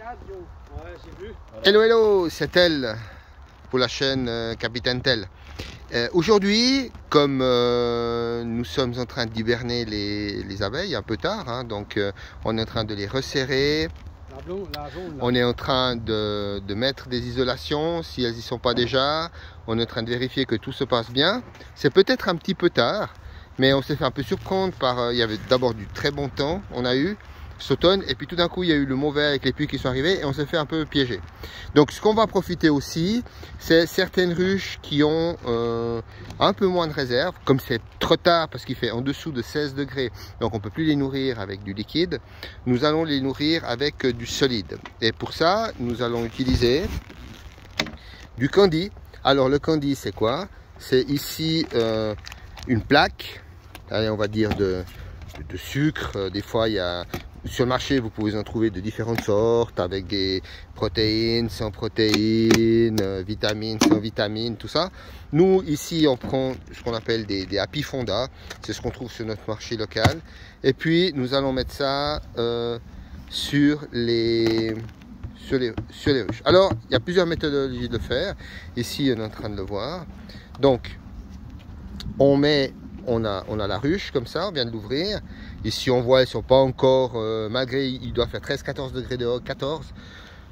Ouais, j'ai vu. Hello, hello, c'est Elle pour la chaîne Capitaine Tel. Aujourd'hui, comme nous sommes en train d'hiberner les abeilles un peu tard, hein, donc on est en train de les resserrer. On est en train de mettre des isolations si elles n'y sont pas déjà. On est en train de vérifier que tout se passe bien. C'est peut-être un petit peu tard, mais on s'est fait un peu surprendre par... il y avait d'abord du très bon temps, on a eu cet automne, et puis tout d'un coup il y a eu le mauvais avec les pluies qui sont arrivées et on s'est fait un peu piéger. Donc ce qu'on va profiter aussi, c'est certaines ruches qui ont un peu moins de réserve, comme c'est trop tard parce qu'il fait en dessous de 16 degrés, donc on ne peut plus les nourrir avec du liquide, nous allons les nourrir avec du solide. Et pour ça, nous allons utiliser du candy. Alors le candy c'est quoi? C'est ici une plaque, allez, on va dire de sucre. Des fois il y a sur le marché, vous pouvez en trouver de différentes sortes, avec des protéines, sans protéines, vitamines, sans vitamines, tout ça. Nous, ici, on prend ce qu'on appelle des Happy Fonda. C'est ce qu'on trouve sur notre marché local. Et puis, nous allons mettre ça sur les ruches. Alors, il y a plusieurs méthodologies de le faire. Ici, on est en train de le voir. Donc, on a la ruche comme ça, on vient de l'ouvrir. Ici on voit, elles ne sont pas encore, malgré il doit faire 13-14 degrés dehors, 14,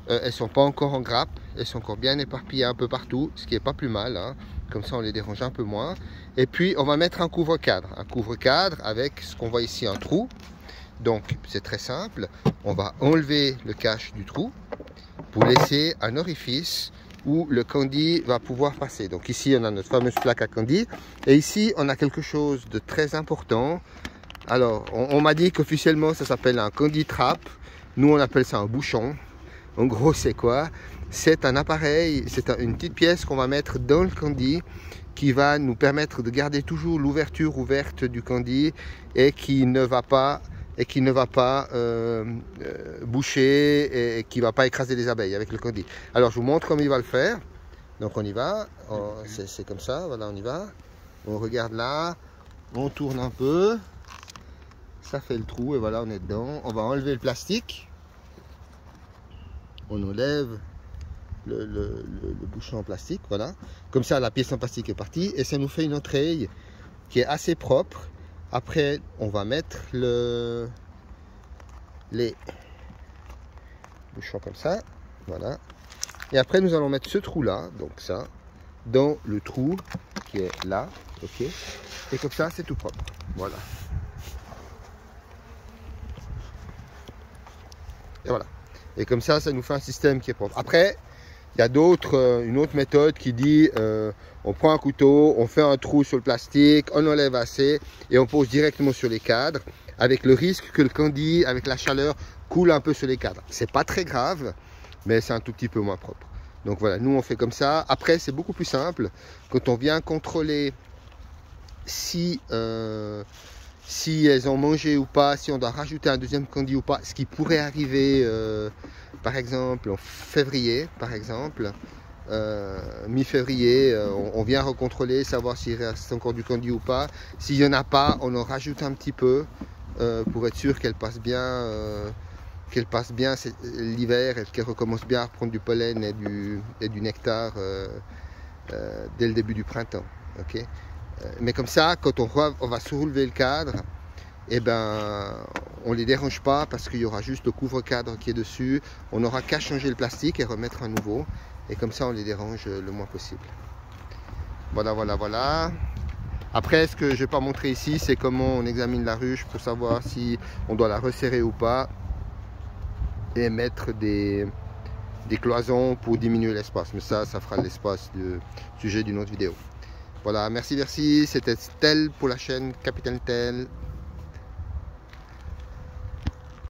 elles ne sont pas encore en grappe, elles sont encore bien éparpillées un peu partout, ce qui n'est pas plus mal, hein. Comme ça on les dérange un peu moins. Et puis on va mettre un couvre-cadre avec ce qu'on voit ici, un trou. Donc c'est très simple, on va enlever le cache du trou pour laisser un orifice où le candy va pouvoir passer. Donc ici on a notre fameuse plaque à candy et ici on a quelque chose de très important. Alors on m'a dit qu'officiellement ça s'appelle un candy trap, nous on appelle ça un bouchon. En gros c'est quoi? C'est un appareil, c'est une petite pièce qu'on va mettre dans le candy qui va nous permettre de garder toujours l'ouverture ouverte du candy et qui ne va pas boucher et qui ne va pas écraser les abeilles avec le candy. Alors je vous montre comment il va le faire. Donc on y va, c'est comme ça, voilà, on y va. On regarde là, on tourne un peu, ça fait le trou et voilà, on est dedans. On va enlever le plastique. On enlève le bouchon en plastique, voilà. Comme ça la pièce en plastique est partie et ça nous fait une entrée qui est assez propre. Après, on va mettre les bouchons comme ça, voilà. Et après, nous allons mettre ce trou-là, donc ça, dans le trou qui est là, ok. Et comme ça, c'est tout propre, voilà. Et voilà. Et comme ça, ça nous fait un système qui est propre. Après, il y a une autre méthode qui dit on prend un couteau, on fait un trou sur le plastique, on enlève assez et on pose directement sur les cadres avec le risque que le candy, avec la chaleur, coule un peu sur les cadres. C'est pas très grave, mais c'est un tout petit peu moins propre. Donc voilà, nous on fait comme ça. Après, c'est beaucoup plus simple quand on vient contrôler si elles ont mangé ou pas, si on doit rajouter un deuxième candy ou pas, ce qui pourrait arriver par exemple en février, par exemple, mi-février, on vient recontrôler, savoir s'il reste encore du candy ou pas. S'il n'y en a pas, on en rajoute un petit peu pour être sûr qu'elle passe bien l'hiver et qu'elle recommence bien à reprendre du pollen et du nectar dès le début du printemps. Okay, mais comme ça, quand on va soulever le cadre, eh ben, on ne les dérange pas parce qu'il y aura juste le couvre-cadre qui est dessus. On n'aura qu'à changer le plastique et remettre un nouveau. Et comme ça, on les dérange le moins possible. Voilà, voilà, voilà. Après, ce que je n'ai pas montré ici, c'est comment on examine la ruche pour savoir si on doit la resserrer ou pas. Et mettre des cloisons pour diminuer l'espace. Mais ça fera l'espace du sujet d'une autre vidéo. Voilà, merci, c'était Tel pour la chaîne Capitaine Tel.